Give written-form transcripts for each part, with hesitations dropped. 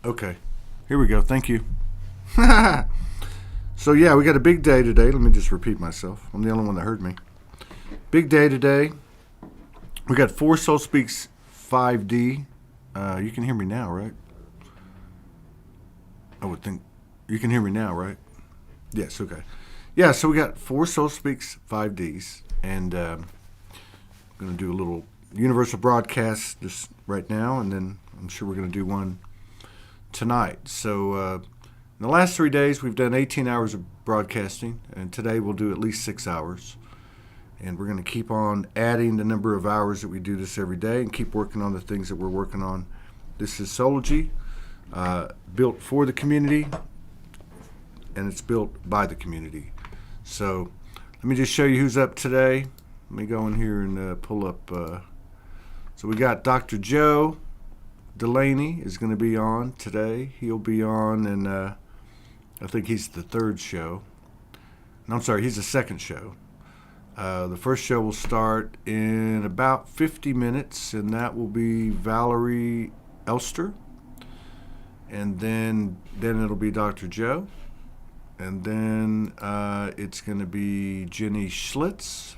Okay, here we go. Thank you. So yeah, we got a big day today. Let me just repeat myself. I'm the only one that heard me. Big day today. We got 4 Soul Speaks 5D. You can hear me now, right? I would think you can hear me now, right? Yes, okay. Yeah, so we got 4 Soul Speaks 5Ds, and I'm going to do a little universal broadcast just right now, and then I'm sure we're going to do one tonight. So in the last 3 days, we've done 18 hours of broadcasting, and today we'll do at least 6 hours. And we're going to keep on adding the number of hours that we do this every day and keep working on the things that we're working on. This is Soulogy, built for the community, and it's built by the community. So let me just show you who's up today. Let me go in here and pull up. So we got Dr. Joe Delaney is going to be on today. He'll be on, and I think he's the 3rd show. No, I'm sorry, he's the 2nd show. The first show will start in about 50 minutes, and that will be Valerie Elster. And then it'll be Dr. Joe. And then it's going to be Jenny Schlitz,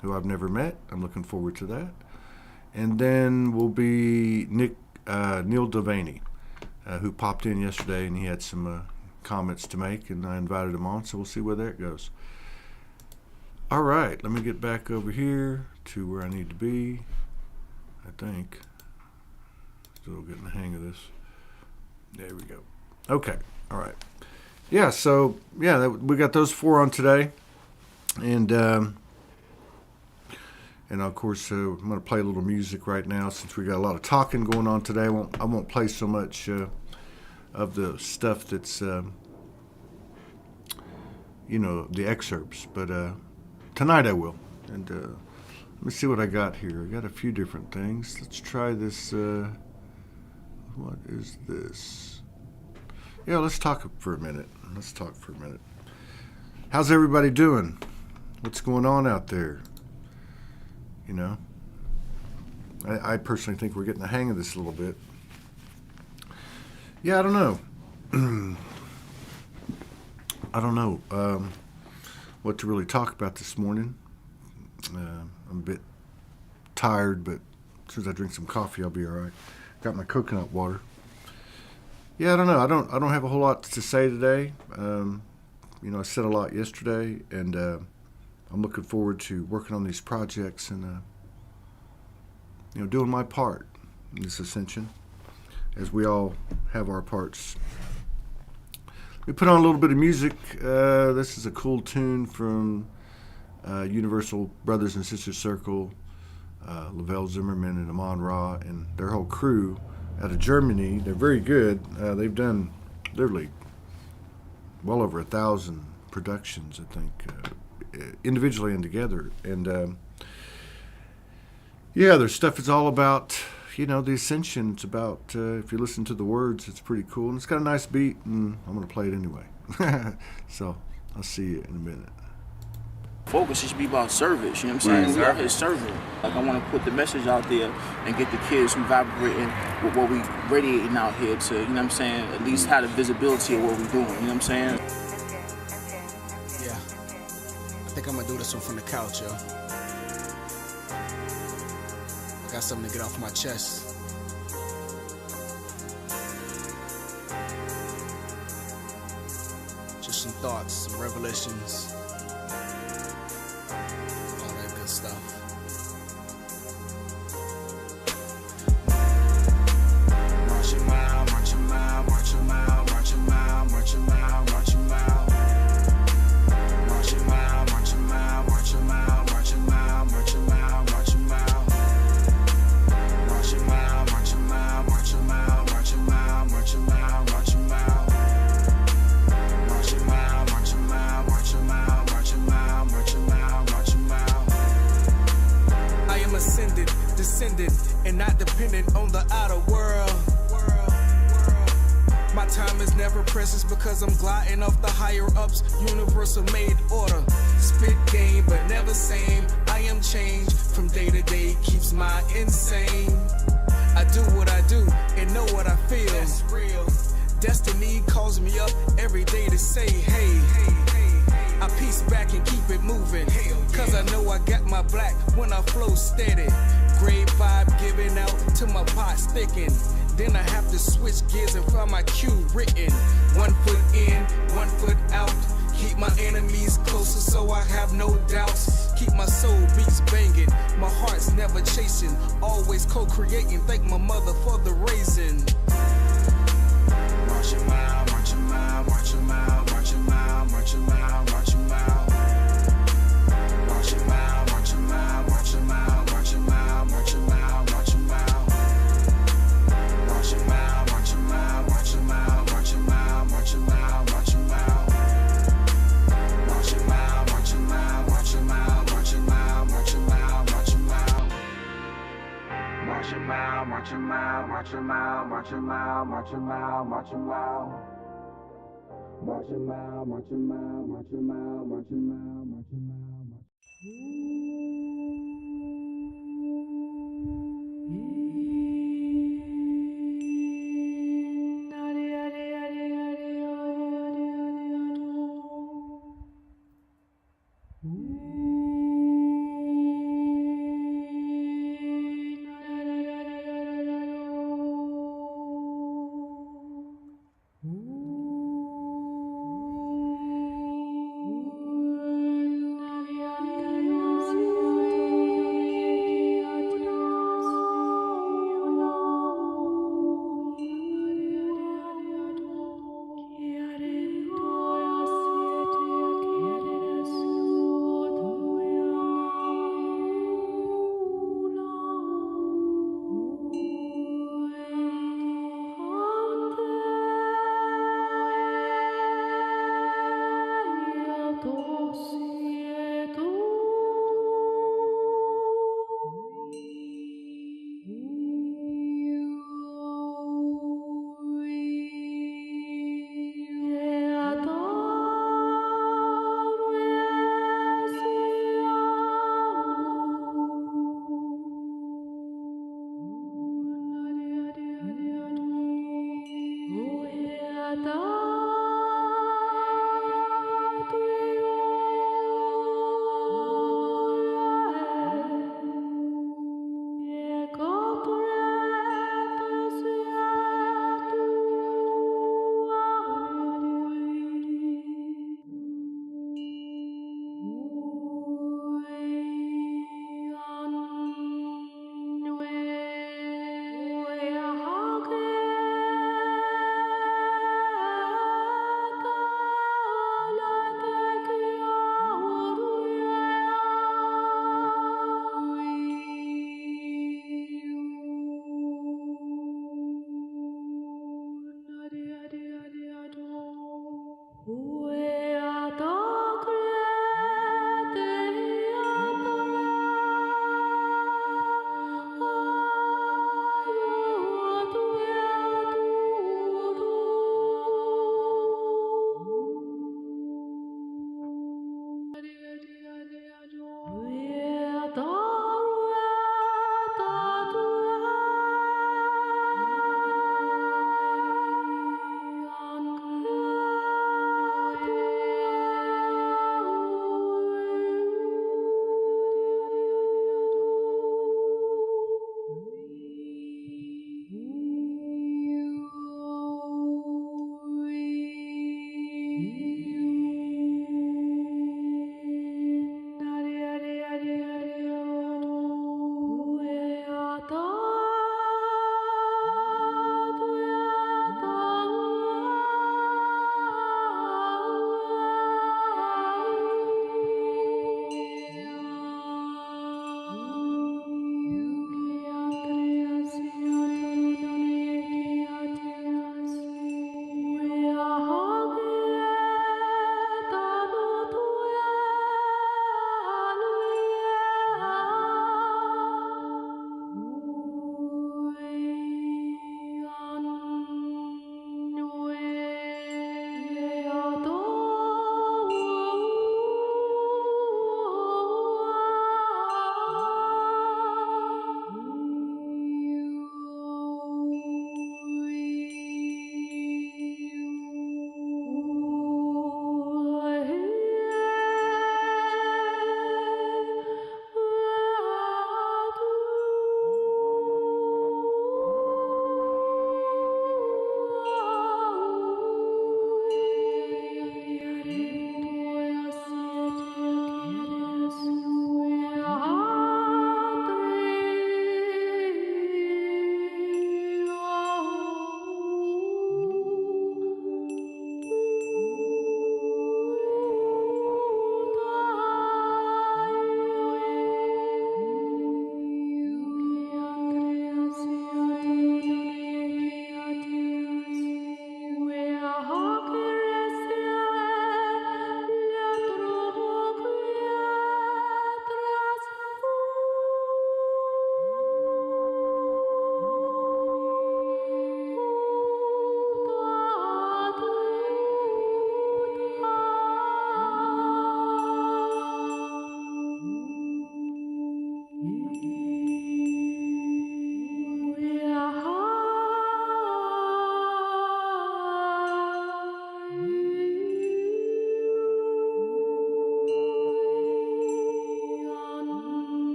who I've never met. I'm looking forward to that. And then will be Neil Devaney, who popped in yesterday, and he had some comments to make, and I invited him on, so we'll see where that goes. All right, let me get back over here to where I need to be, I think. Still getting the hang of this. There we go. Okay, all right. Yeah, so, yeah, we got those 4 on today. And of course, I'm going to play a little music right now since we got a lot of talking going on today. I won't play so much of the stuff that's, the excerpts, but tonight I will. And let me see what I got here. I got a few different things. Let's try this. What is this? Yeah, let's talk for a minute. How's everybody doing? What's going on out there? You know, I personally think we're getting the hang of this a little bit. Yeah, I don't know. I don't know what to really talk about this morning. I'm a bit tired, but as soon as I drink some coffee, I'll be all right. Got my coconut water. Yeah, I don't know. I don't have a whole lot to say today. I said a lot yesterday, and I'm looking forward to working on these projects and doing my part in this ascension, as we all have our parts. We put on a little bit of music. This is a cool tune from Universal Brothers and Sisters Circle, Lavelle Zimmerman and Amon Ra and their whole crew out of Germany. They're very good. They've done literally well over 1,000 productions, I think, individually and together. And their stuff is all about, the ascension. It's about, if you listen to the words, it's pretty cool. And it's got a nice beat, and I'm going to play it anyway. So I'll see you in a minute. Focus should be about service, you know what I'm saying? We're out here serving. Like, I want to put the message out there and get the kids from vibrating with what we radiating out here to, at least have the visibility of what we're doing, you know what I'm saying? Yeah. I think I'm going to do this one from the couch, yo. I got something to get off my chest. Just some thoughts, some revelations. Stuff. March a mile, march a mile, march a mile, march a mile, march a mile, march a mile. March a mile, march a mile, march a mile, march a mile, march a mile, march a mile. March a mile, march a mile, march a mile, march a mile, march a mile, march a mile. March a mile, march a mile, march a mile, march a mile, march a mile, march a mile. I am ascended, descended, and not dependent on the outer world. My time is never precious because I'm gliding off the higher ups, universal made order. Spit game, but never same. I am changed from day to day, keeps my insane. I do what I do and know what I feel. That's real. Destiny calls me up every day to say, hey, I piece back and keep it moving. Cause I know I got my black when I flow steady. Great vibe giving out till my pot's thicken. Then I have to switch gears and find my cue written. 1 foot in, 1 foot out. Keep my enemies closer so I have no doubts. Keep my soul beats banging, my heart's never chasing. Always co-creating, thank my mother for the raising. March a mile, march a mile, march a mile, march a mile, march a mile, march a mile. March a mile, march a mile, march a mile, march a mile, march a mile, march a mile. March a mile, march a mile, march a mile, march a mile, march a mile, march a mile. March a mile, march a mile, march a mile, march a mile, march a mile, march a mile. March a mile, march a mile, march a mile, march a mile, march a mile, march a mile. March a mile, march a mile, march a mile, march a mile, march a mile, march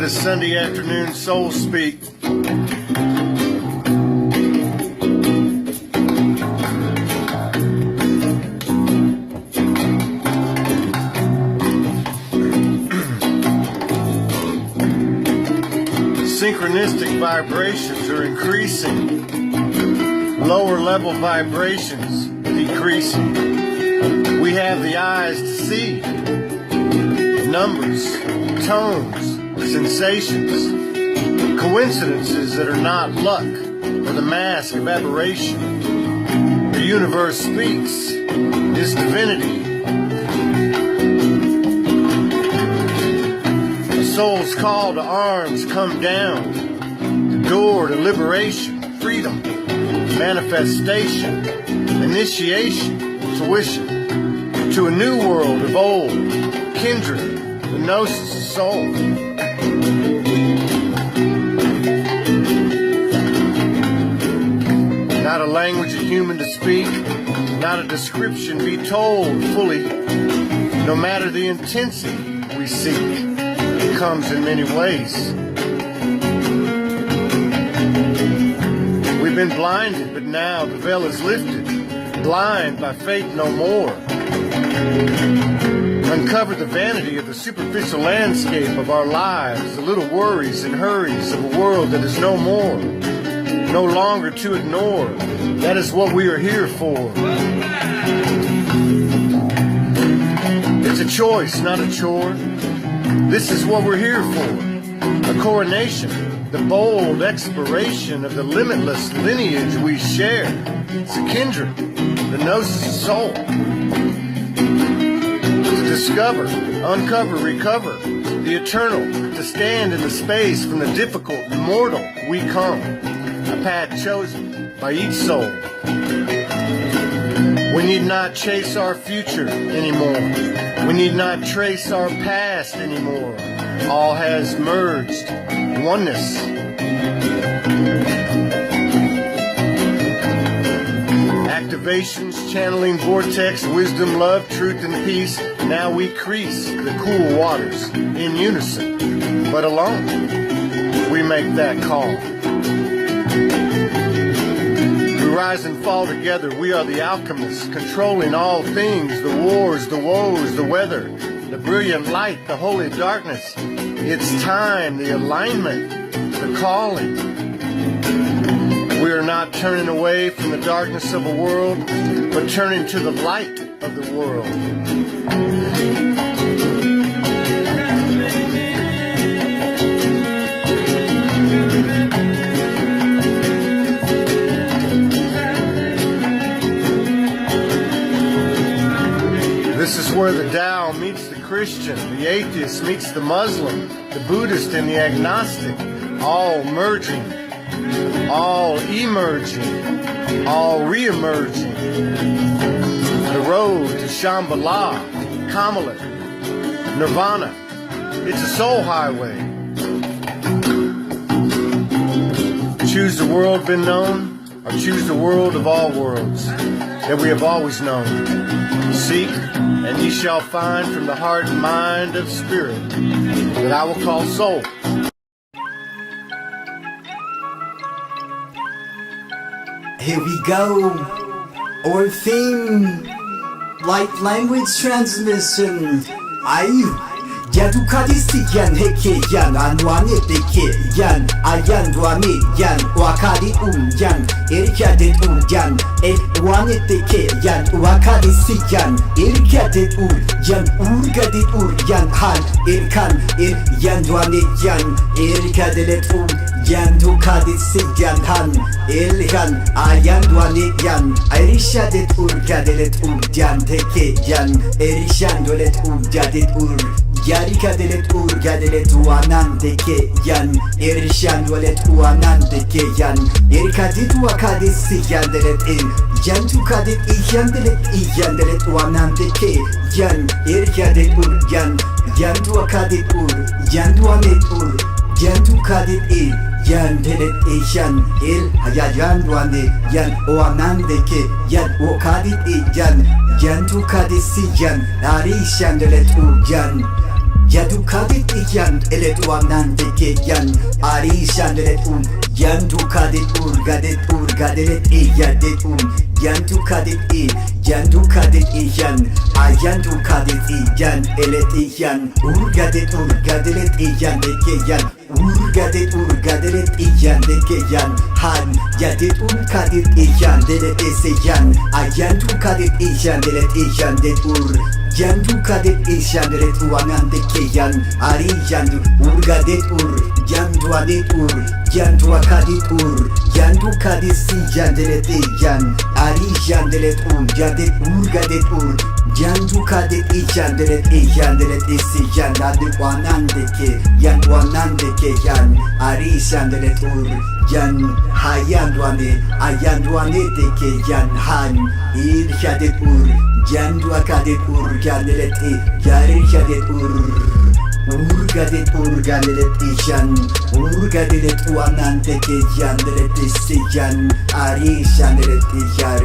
this Sunday afternoon Soul Speak. Synchronistic vibrations are increasing. Lower level vibrations decreasing. We have the eyes to see. Numbers, tones, sensations, coincidences that are not luck or the mask of aberration. The universe speaks, is divinity. The soul's call to arms come down, the door to liberation, freedom, manifestation, initiation, tuition, to a new world of old, kindred, the gnosis of soul. Not a language a human to speak, not a description be told fully. No matter the intensity we seek, it comes in many ways. We've been blinded, but now the veil is lifted. Blind by faith no more. Uncover the vanity of the superficial landscape of our lives, the little worries and hurries of a world that is no more, no longer to ignore. That is what we are here for. It's a choice, not a chore. This is what we're here for. A coronation, the bold exploration of the limitless lineage we share. It's a kindred, the gnosis of soul. Discover, uncover, recover the eternal, to stand in the space from the difficult and mortal we come, a path chosen by each soul. We need not chase our future anymore. We need not trace our past anymore. All has merged, oneness. Activations, channeling vortex, wisdom, love, truth, and peace. Now we crease the cool waters in unison, but alone we make that call. We rise and fall together. We are the alchemists, controlling all things, the wars, the woes, the weather, the brilliant light, the holy darkness. It's time, the alignment, the calling. We are not turning away from the darkness of a world, but turning to the light of the world. This is where the Tao meets the Christian, the atheist meets the Muslim, the Buddhist and the agnostic, all merging, all emerging, all re-emerging. The road to Shambhala, Kamala, Nirvana. It's a soul highway. Choose the world been known, or choose the world of all worlds that we have always known. Seek, and ye shall find from the heart and mind of spirit that I will call soul. Here we go. Our theme, light language transmission. Ayu. Yadu kadisi yan heke yan anwane deke yan ayan duane yan wakadi yan erikadet yan wane deke yan wakadisi yan erikadet yan urgadit yan han erkan yan duane yan erikadet yan dukadisi yan han elhan ayan duane yan erishadet urgadet yan teke yan erishandolet urgadet Yarikadelet urgadelet uanandeke yan Erishandolet uanandeke yan Erikadit wakadisi yandelet Yantukadit iyandelet uanandeke yan Erikadet yan Yantuakadit Yanduanet Yantukadit Yandelet yan Hayayan duane yan uanandeke yan Wakadit yan Yantukadisi yan Arishandolet yan Yadu kadit iyan elet uanan deke yan Arishan delet Yandu kadit gadelet iyadet Yandu kadit yandu kadit iyan Ayandu kadit iyan elet iyan gadelet iyan deke yan gadelet iyan deke yan Han yadet kadit iyan delet eseyan Ayandu kadit iyan delet iyan det Yandu kadit iyan delet uanan deke yan Ari yandu gadet yandu adet yandu akadit yandu kadit siyan delet iyan Ari yandelet yadet gadet yandu kadit iyan delet isiyan adet uanan deke yan Ari yandelet yan hayandu ane deke yan han yadet yandu akadet yandelet yadet gadelet iyan gadelet uanan deke yandelet isiyan Ari yandelet iyar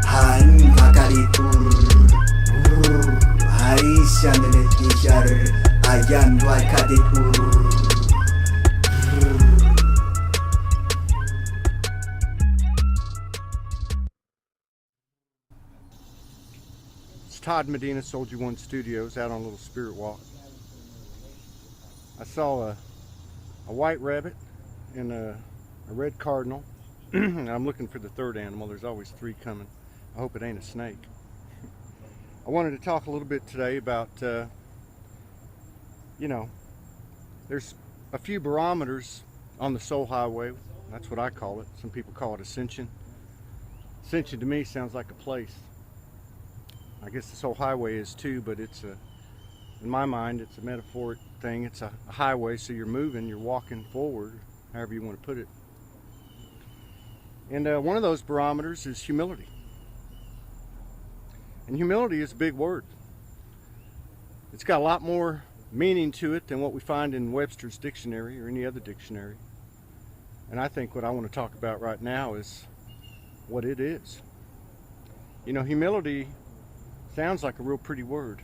han akadet Ari yandelet iyar ayandu akadet It's Todd Medina, Soulogy One Studios, out on a little spirit walk. I saw a white rabbit and a red cardinal. And I'm looking for the third animal. There's always three coming. I hope it ain't a snake. I wanted to talk a little bit today about, there's a few barometers on the soul highway. That's what I call it. Some people call it ascension. Ascension to me sounds like a place. I guess the soul highway is too, but it's in my mind, it's a metaphoric thing. It's a highway, so you're moving, you're walking forward, however you want to put it. And one of those barometers is humility. And humility is a big word. It's got a lot more meaning to it than what we find in Webster's dictionary or any other dictionary. And I think what I want to talk about right now is what it is. Humility sounds like a real pretty word,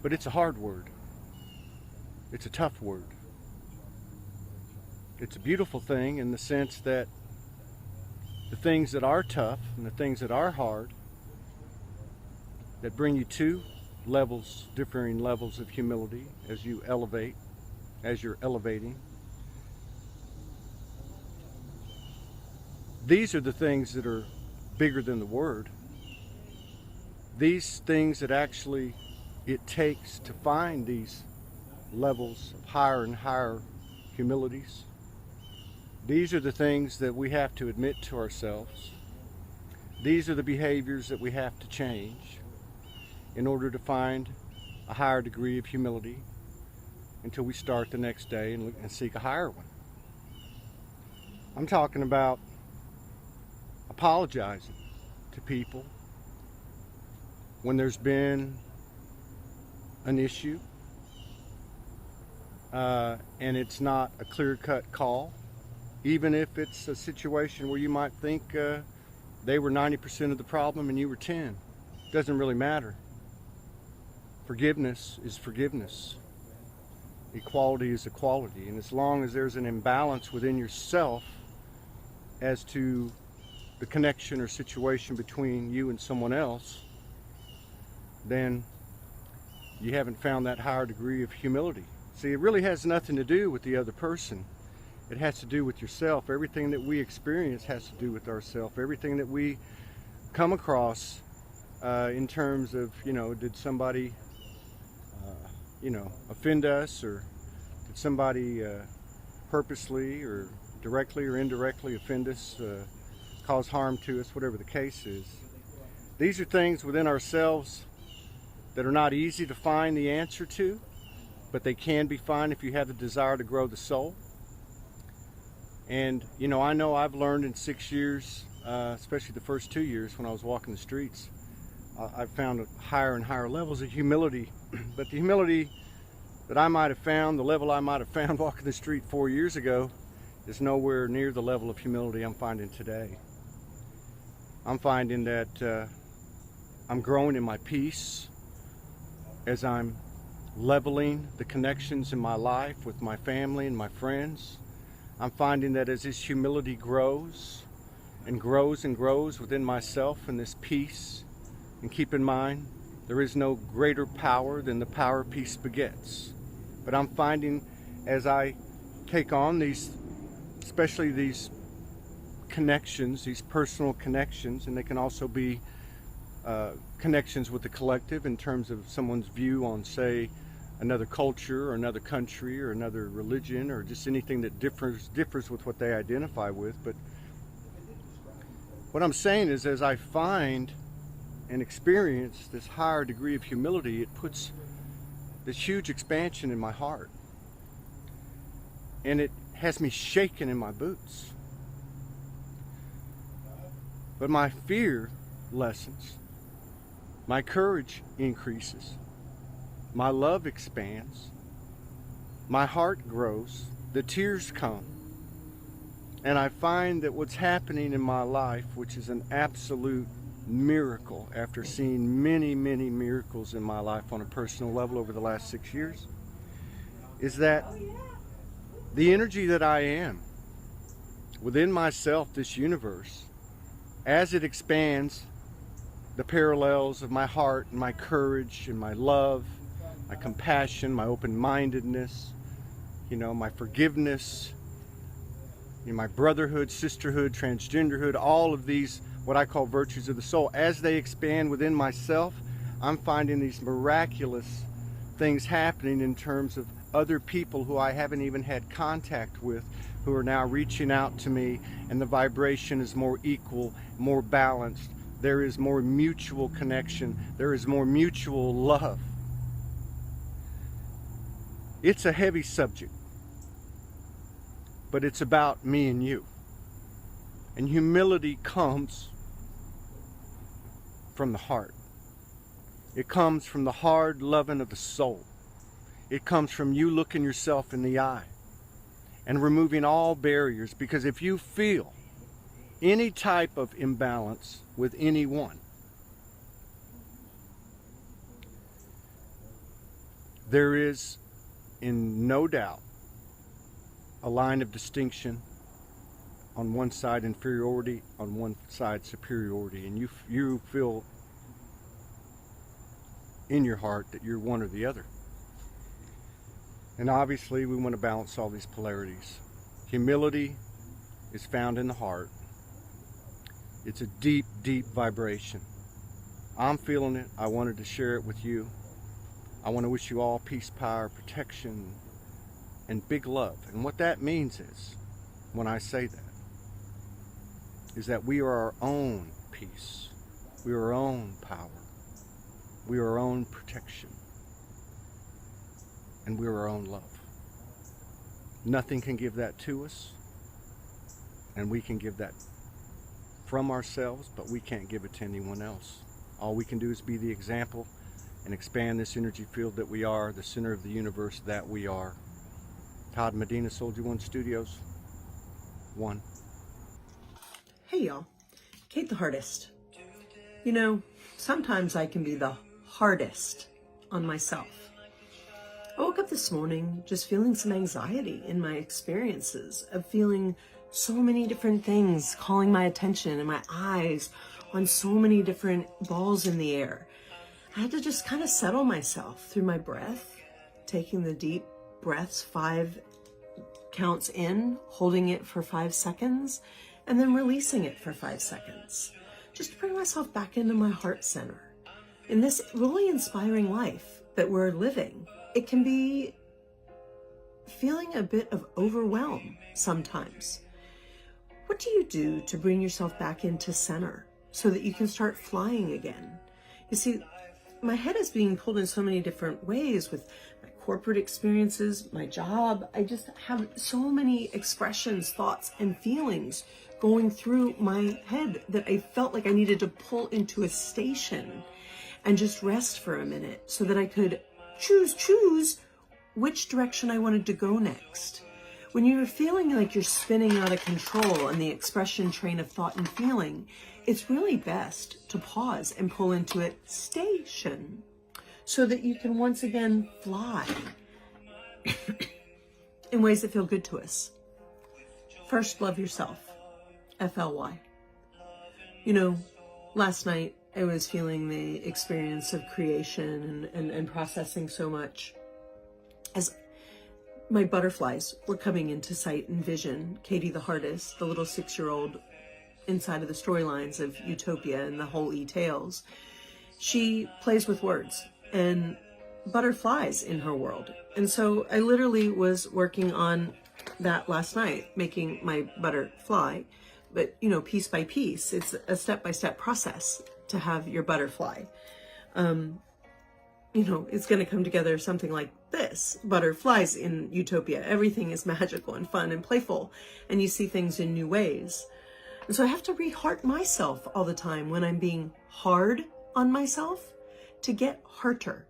but it's a hard word. It's a tough word. It's a beautiful thing in the sense that the things that are tough and the things that are hard, that bring you to differing levels of humility as you elevate, as you're elevating. These are the things that are bigger than the word. These things that actually it takes to find these levels of higher and higher humilities. These are the things that we have to admit to ourselves. These are the behaviors that we have to change in order to find a higher degree of humility until we start the next day and seek a higher one. I'm talking about apologizing to people when there's been an issue and it's not a clear-cut call, even if it's a situation where you might think they were 90% of the problem and you were 10. Doesn't really matter. Forgiveness is forgiveness. Equality is equality. And as long as there's an imbalance within yourself as to the connection or situation between you and someone else, then you haven't found that higher degree of humility. See, it really has nothing to do with the other person. It has to do with yourself. Everything that we experience has to do with ourselves. Everything that we come across in terms of, did somebody, offend us, or did somebody purposely or directly or indirectly offend us, cause harm to us, whatever the case is. These are things within ourselves that are not easy to find the answer to, but they can be found if you have the desire to grow the soul. And I know I've learned in 6 years, especially the first 2 years when I was walking the streets, I've found higher and higher levels of humility. But the humility that I might have found, the level I might have found walking the street 4 years ago, is nowhere near the level of humility I'm finding today. I'm finding that I'm growing in my peace as I'm leveling the connections in my life with my family and my friends, I'm finding that as this humility grows and grows and grows within myself and this peace, and keep in mind, there is no greater power than the power peace begets. But I'm finding as I take on these, especially these connections, these personal connections, and they can also be connections with the collective in terms of someone's view on, say, another culture or another country or another religion or just anything that differs with what they identify with. But what I'm saying is, as I find and experience this higher degree of humility, it puts this huge expansion in my heart, and it has me shaking in my boots. But my fear lessens, my courage increases, my love expands, my heart grows, the tears come, and I find that what's happening in my life, which is an absolute miracle after seeing many, many miracles in my life on a personal level over the last 6 years, is that the energy that I am within myself, this universe, as it expands, the parallels of my heart and my courage and my love, my compassion, my open-mindedness, my forgiveness, my brotherhood, sisterhood, transgenderhood, all of these, what I call virtues of the soul, as they expand within myself, I'm finding these miraculous things happening in terms of other people who I haven't even had contact with, who are now reaching out to me, and the vibration is more equal, more balanced. There is more mutual connection. There is more mutual love. It's a heavy subject, but it's about me and you. And humility comes from the heart. It comes from the hard loving of the soul. It comes from you looking yourself in the eye and removing all barriers, because if you feel any type of imbalance with anyone, there is, in no doubt, a line of distinction. On one side inferiority, on one side superiority, and you feel in your heart that you're one or the other. And obviously we want to balance all these polarities. Humility is found in the heart. It's a deep, deep vibration. I'm feeling it. I wanted to share it with you. I want to wish you all peace, power, protection, and big love. And what that means is, when I say that, is that we are our own peace. We are our own power. We are our own protection. And we are our own love. Nothing can give that to us. And we can give that from ourselves, but we can't give it to anyone else. All we can do is be the example and expand this energy field that we are, the center of the universe that we are. Todd Medina, Soulogy One Studios. 1. Hey y'all, Kate the Hardest. Sometimes I can be the hardest on myself. I woke up this morning just feeling some anxiety in my experiences of feeling so many different things calling my attention and my eyes on so many different balls in the air. I had to just kind of settle myself through my breath, taking the deep breaths, 5 counts in, holding it for 5 seconds, and then releasing it for 5 seconds, just to bring myself back into my heart center. In this really inspiring life that we're living, it can be feeling a bit of overwhelm sometimes. What do you do to bring yourself back into center so that you can start flying again? You see, my head is being pulled in so many different ways with my corporate experiences, my job. I just have so many expressions, thoughts, and feelings going through my head that I felt like I needed to pull into a station and just rest for a minute so that I could choose which direction I wanted to go next. When you're feeling like you're spinning out of control in the expression train of thought and feeling, it's really best to pause and pull into a station so that you can once again fly in ways that feel good to us. First, love yourself. FLY. You know, last night I was feeling the experience of creation and processing so much as my butterflies were coming into sight and vision. Katie the Hardest, the little 6-year-old inside of the storylines of Utopia and the whole E-Tales, she plays with words and butterflies in her world. And so I literally was working on that last night, making my butterfly, but you know, piece by piece. It's a step-by-step process to have your butterfly. You know, it's going to come together something like this. Butterflies in Utopia. Everything is magical and fun and playful, and you see things in new ways. And so I have to re-heart myself all the time when I'm being hard on myself to get harder.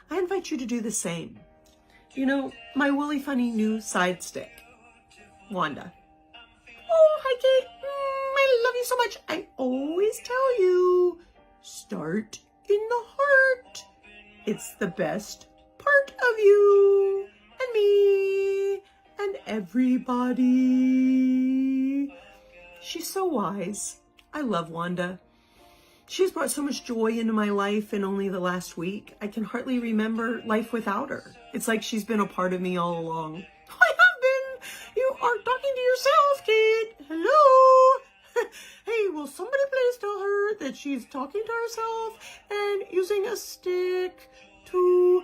I invite you to do the same. You know, my woolly funny new side stick, Wanda. Oh, hi Kate. I love you so much. I always tell you, start in the heart. It's the best part of you and me and everybody. She's so wise. I love Wanda. She's brought so much joy into my life in only the last week. I can hardly remember life without her. It's like she's been a part of me all along. I have been. You are talking to yourself, Kate. Hello. Hey, will somebody please tell her that she's talking to herself and using a stick to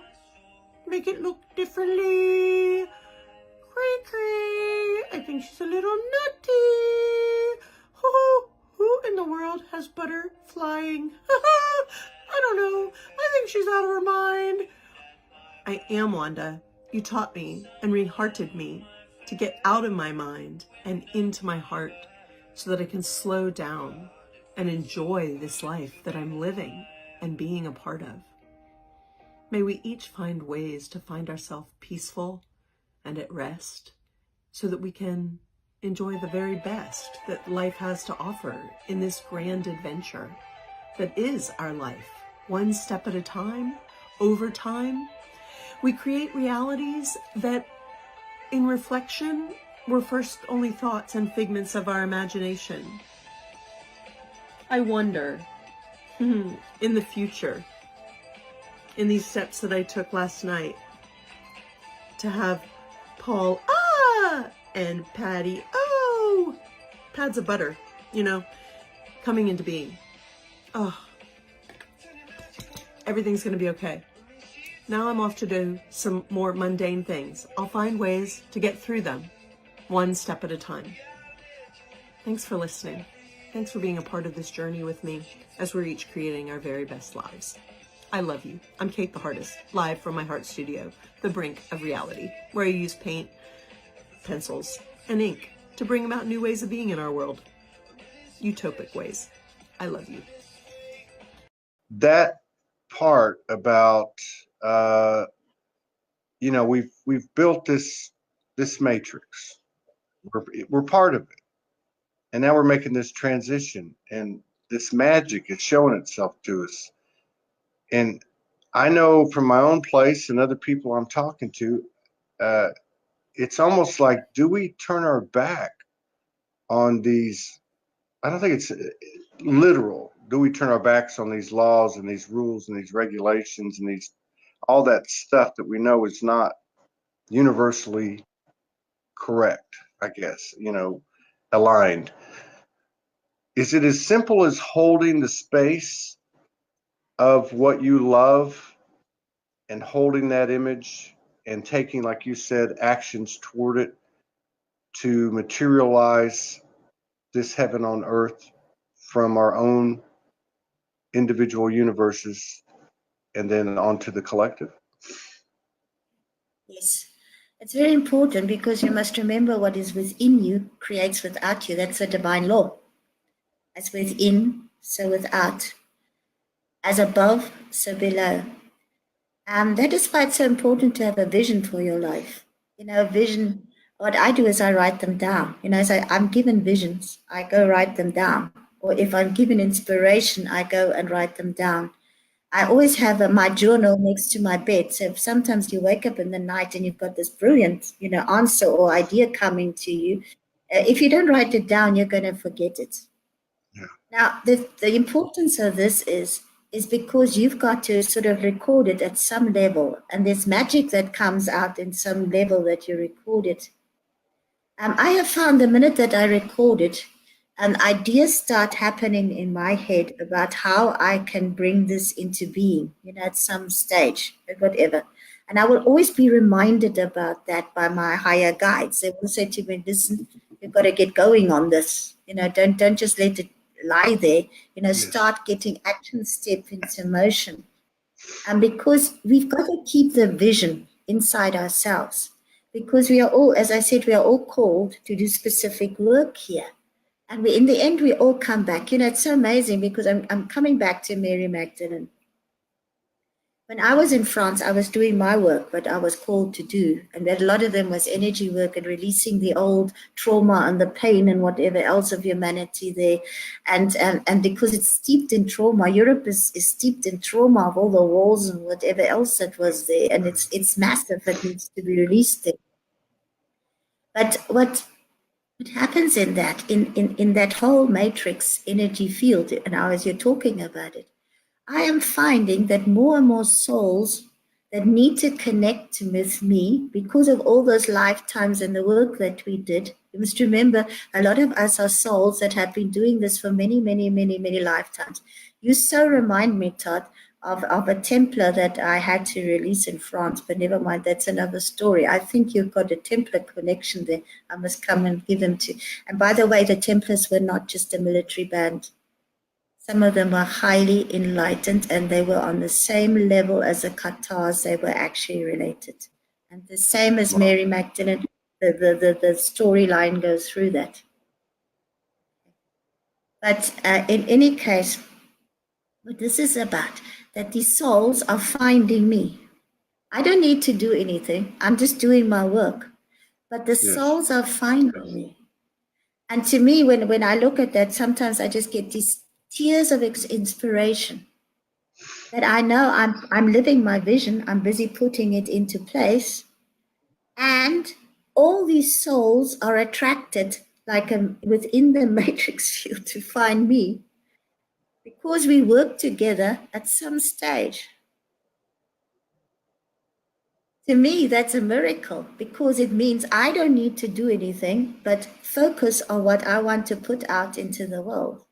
make it look differently? Cray cray. I think she's a little nutty. Who in the world has butter flying? I don't know. I think she's out of her mind. I am Wanda. You taught me and re-hearted me to get out of my mind and into my heart so that I can slow down and enjoy this life that I'm living and being a part of. May we each find ways to find ourselves peaceful and at rest so that we can enjoy the very best that life has to offer in this grand adventure that is our life. One step at a time, over time, we create realities that in reflection were first only thoughts and figments of our imagination. I wonder, in the future, in these steps that I took last night, to have Paul, and Patty, pads of butter, you know, coming into being. Oh, everything's going to be okay. Now I'm off to do some more mundane things. I'll find ways to get through them, one step at a time. Thanks for listening. Thanks for being a part of this journey with me as we're each creating our very best lives. I love you. I'm Kate the Hardest, live from my heart studio, the brink of reality, where I use paint, pencils, and ink to bring about new ways of being in our world. Utopic ways. I love you. That part about we've built this matrix. We're part of it, and now we're making this transition, and this magic is showing itself to us. And I know from my own place and other people I'm talking to, it's almost like, do we turn our back on these? I don't think it's literal. Do we turn our backs on these laws and these rules and these regulations and these all that stuff that we know is not universally correct, I guess, aligned? Is it as simple as holding the space of what you love and holding that image and taking, like you said, actions toward it to materialize this heaven on earth from our own individual universes and then onto the collective? Yes, it's very important because you must remember what is within you creates without you. That's a divine law. As within, so without. As above, so below. That is why it's so important to have a vision for your life. A vision, what I do is I write them down. As I'm given visions, I go write them down. Or if I'm given inspiration, I go and write them down. I always have my journal next to my bed. So if sometimes you wake up in the night and you've got this brilliant, answer or idea coming to you, if you don't write it down, you're going to forget it. Yeah. Now, the importance of this is because you've got to sort of record it at some level, and there's magic that comes out in some level that you record it. I have found the minute that I record it, ideas start happening in my head about how I can bring this into being, at some stage, at whatever. And I will always be reminded about that by my higher guides. They will say to me, listen, you've got to get going on this. Don't just let it lie there. Start getting action step into motion. And because we've got to keep the vision inside ourselves, because we are all, as I said, we are all called to do specific work here. And in the end, we all come back. It's so amazing because I'm coming back to Mary Magdalene. When I was in France, I was doing my work, but I was called to do. And a lot of them was energy work and releasing the old trauma and the pain and whatever else of humanity there. And because it's steeped in trauma, Europe is steeped in trauma of all the wars and whatever else that was there. And it's massive. It needs to be released there. But what happens in that, in that whole matrix energy field, and now as you're talking about it, I am finding that more and more souls that need to connect with me because of all those lifetimes and the work that we did. You must remember, a lot of us are souls that have been doing this for many, many, many, many lifetimes. You so remind me, Todd, of a Templar that I had to release in France, but never mind, that's another story. I think you've got a Templar connection there. I must come and give them to. And by the way, the Templars were not just a military band. Some of them were highly enlightened and they were on the same level as the Cathars. They were actually related. And the same as Mary Magdalene, the storyline goes through that. But in any case, what this is about, that these souls are finding me. I don't need to do anything. I'm just doing my work. But the souls are finding me. And to me, when I look at that, sometimes I just get these tears of inspiration that I know I'm living my vision. I'm busy putting it into place. And all these souls are attracted like within the matrix field to find me because we work together at some stage. To me, that's a miracle because it means I don't need to do anything but focus on what I want to put out into the world.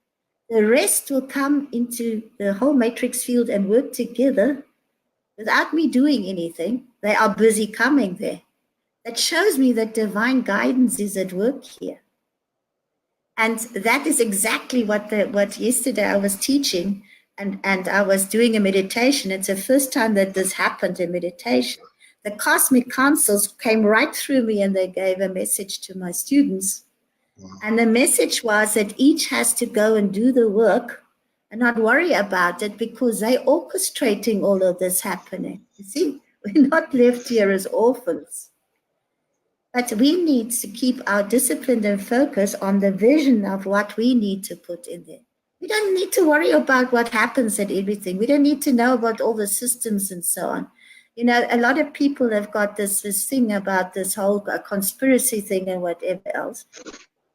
The rest will come into the whole matrix field and work together without me doing anything. They are busy coming there. That shows me that divine guidance is at work here. And that is exactly what yesterday I was teaching and I was doing a meditation. It's the first time that this happened in meditation. The cosmic councils came right through me and they gave a message to my students. And the message was that each has to go and do the work and not worry about it because they're orchestrating all of this happening. You see, we're not left here as orphans. But we need to keep our discipline and focus on the vision of what we need to put in there. We don't need to worry about what happens at everything. We don't need to know about all the systems and so on. A lot of people have got this thing about this whole conspiracy thing and whatever else.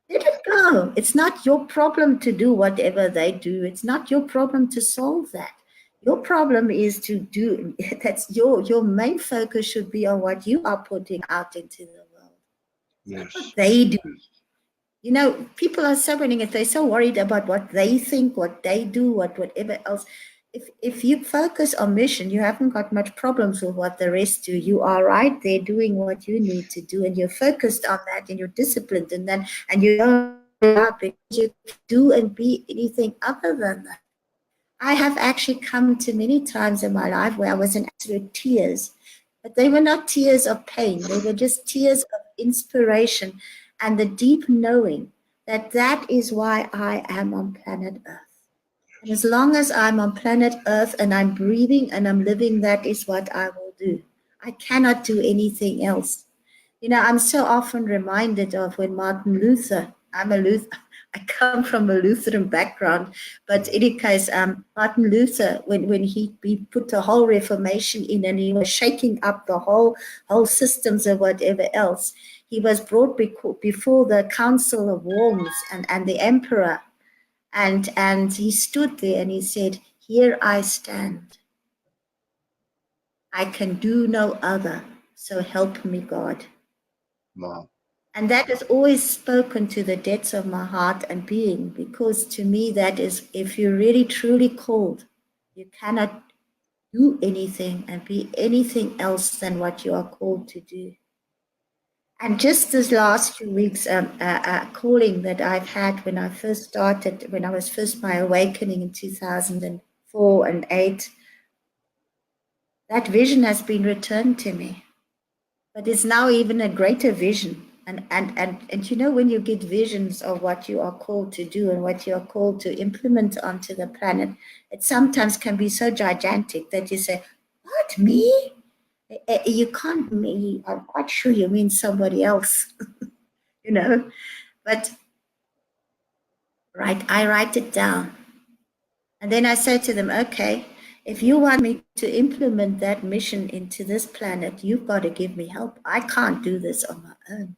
Let it go. It's not your problem to do whatever they do. It's not your problem to solve that. Your problem is to do, that's your main focus should be on what you are putting out into the world. Yes. What they do. People are so many, if they're so worried about what they think, what they do, whatever else. If you focus on mission, you haven't got much problems with what the rest do. You are right there doing what you need to do, and you're focused on that, and you're disciplined in that, and you don't because you do and be anything other than that. I have actually come to many times in my life where I was in absolute tears, but they were not tears of pain. They were just tears of inspiration and the deep knowing that that is why I am on planet Earth. And as long as I'm on planet Earth and I'm breathing and I'm living, that is what I will do. I cannot do anything else. I'm so often reminded of when Martin Luther, I come from a Lutheran background, but in any case, Martin Luther, when he put the whole Reformation in and he was shaking up the whole systems or whatever else, he was brought before the Council of Worms and the Emperor, and he stood there and he said, "Here I stand. I can do no other, so help me God." Wow. And that has always spoken to the depths of my heart and being, because to me that is, if you're really truly called, you cannot do anything and be anything else than what you are called to do. And just this last few weeks, calling that I've had when I first started, when I was first my awakening in 2004 and 8, that vision has been returned to me. But it's now even a greater vision. And you know, when you get visions of what you are called to do and what you are called to implement onto the planet, it sometimes can be so gigantic that you say, "What, me?" You can't me. I'm quite sure you mean somebody else, you know. But I write it down. And then I say to them, okay, if you want me to implement that mission into this planet, you've got to give me help. I can't do this on my own.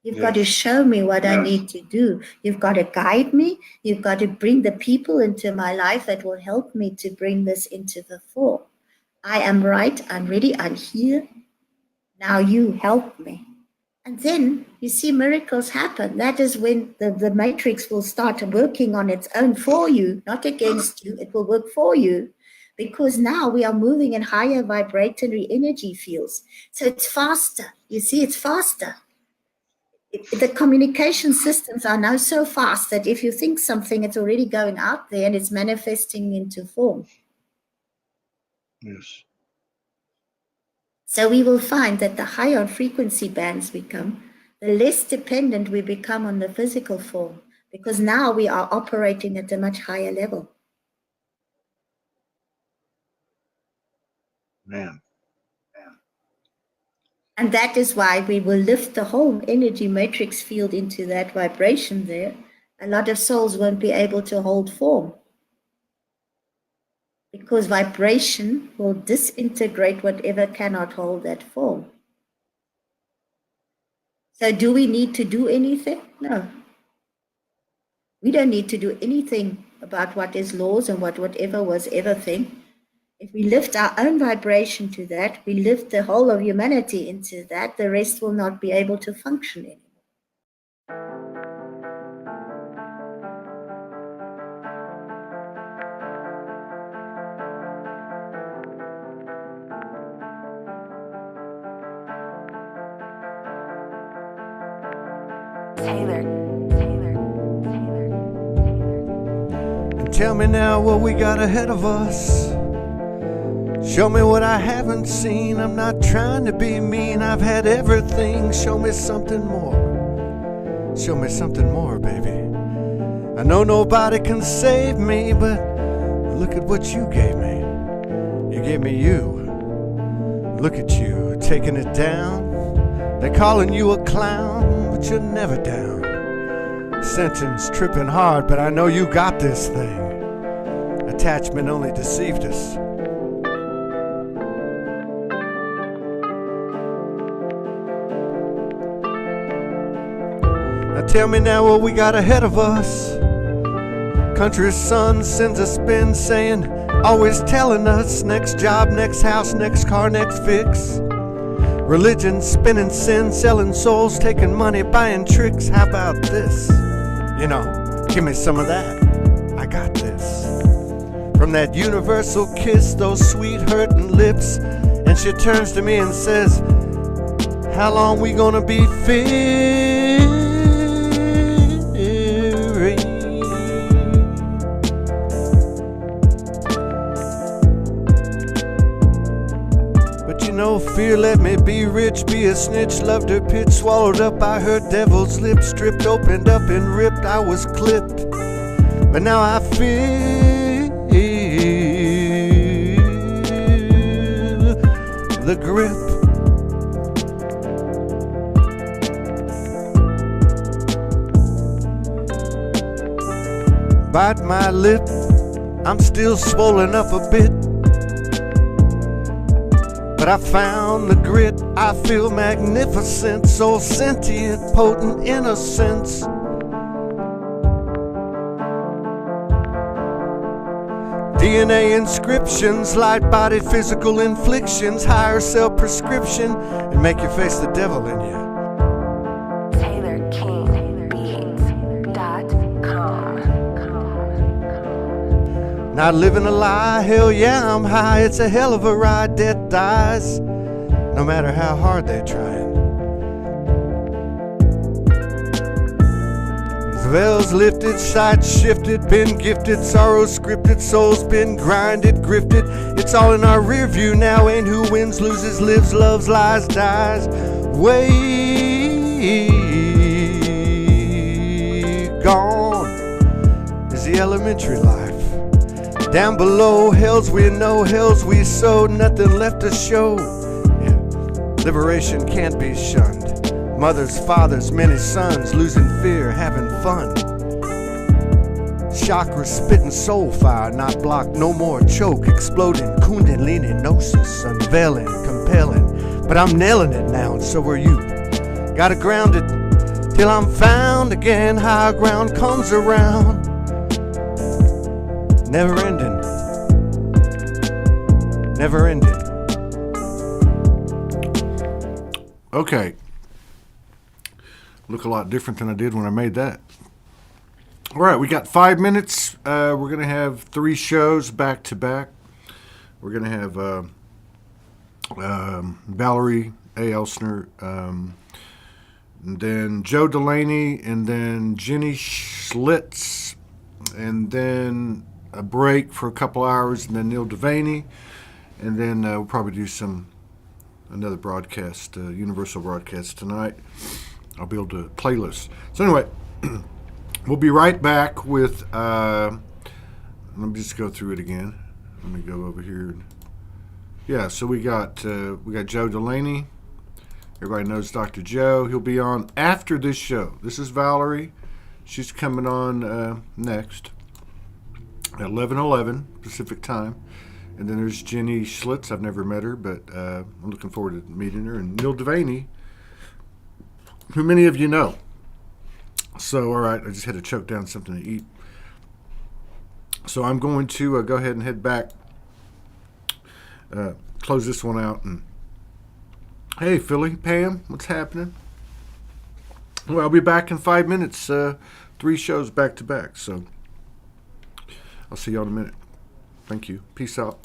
You've got to show me what I need to do. You've got to guide me. You've got to bring the people into my life that will help me to bring this into the fore. I am right. I'm ready. I'm here. Now you help me. And then you see miracles happen. That is when the matrix will start working on its own for you, not against you. It will work for you, because now we are moving in higher vibratory energy fields. So it's faster. You see, it's faster. The communication systems are now so fast that if you think something, it's already going out there and it's manifesting into form. Yes. So we will find that the higher frequency bands become, the less dependent we become on the physical form, because now we are operating at a much higher level. Man. And that is why we will lift the whole energy matrix field into that vibration there. A lot of souls won't be able to hold form, because vibration will disintegrate whatever cannot hold that form. So do we need to do anything? No. We don't need to do anything about what is laws and whatever was ever thing. If we lift our own vibration to that, we lift the whole of humanity into that, the rest will not be able to function anymore. Tell me now what we got ahead of us. Show me what I haven't seen. I'm not trying to be mean. I've had everything. Show me something more. Show me something more, baby. I know nobody can save me, but look at what you gave me. You gave me you. Look at you, taking it down. They're calling you a clown, but you're never down. Sentence tripping hard, but I know you got this thing. Attachment only deceived us. Now tell me now what we got ahead of us. Country's son sends a spin saying, always telling us, next job, next house, next car, next fix. Religion, spinning sin, selling souls, taking money, buying tricks. How about this? You know, give me some of that. I got this. From that universal kiss, those sweet hurting lips. And she turns to me and says, how long we gonna be fearing? But you know, fear let me be rich, be a snitch, loved her pitch, swallowed up by her devil's lips, stripped, opened up and ripped, I was clipped. But now I feel the grip. Bite my lip, I'm still swollen up a bit. But I found the grit, I feel magnificent, so sentient, potent innocence. DNA inscriptions, light body physical inflictions, higher self prescription, and make you face the devil in you. Not living a lie, hell yeah, I'm high. It's a hell of a ride, death dies, no matter how hard they're trying. Veils lifted, sights shifted, been gifted, sorrow scripted, souls been grinded, grifted. It's all in our rear view now, ain't who wins, loses, lives, loves, lies, dies. Way gone is the elementary life. Down below, hells we know, hells we sow, nothing left to show. Yeah. Liberation can't be shunned. Mothers, fathers, many sons, losing fear, having fun. Chakra spitting soul fire, not blocked, no more choke, exploding, kundalini-nosis, unveiling, compelling. But I'm nailing it now, and so are you. Gotta ground it till I'm found again, higher ground comes around. Never ending. Never ending. Okay. Look a lot different than I did when I made that. All right, we got 5 minutes. We're going to have 3 shows back to back. We're going to have Valerie A. Elsner, and then Joe Delaney, and then Jenny Schlitz, and then a break for a couple hours, and then Neil Devaney, and then we'll probably do another broadcast, universal broadcast tonight. I'll be able to playlist. So anyway, we'll be right back with. Let me just go through it again. Let me go over here. Yeah, so we got Joe Delaney. Everybody knows Dr. Joe. He'll be on after this show. This is Valerie. She's coming on next at 11:11 Pacific time. And then there's Jenny Schlitz. I've never met her, but I'm looking forward to meeting her. And Neil Devaney, who many of you know. So, all right, I just had to choke down something to eat. So I'm going to go ahead and head back, close this one out. And hey, Philly, Pam, what's happening? Well, I'll be back in 5 minutes, 3 shows back to back. So I'll see y'all in a minute. Thank you. Peace out.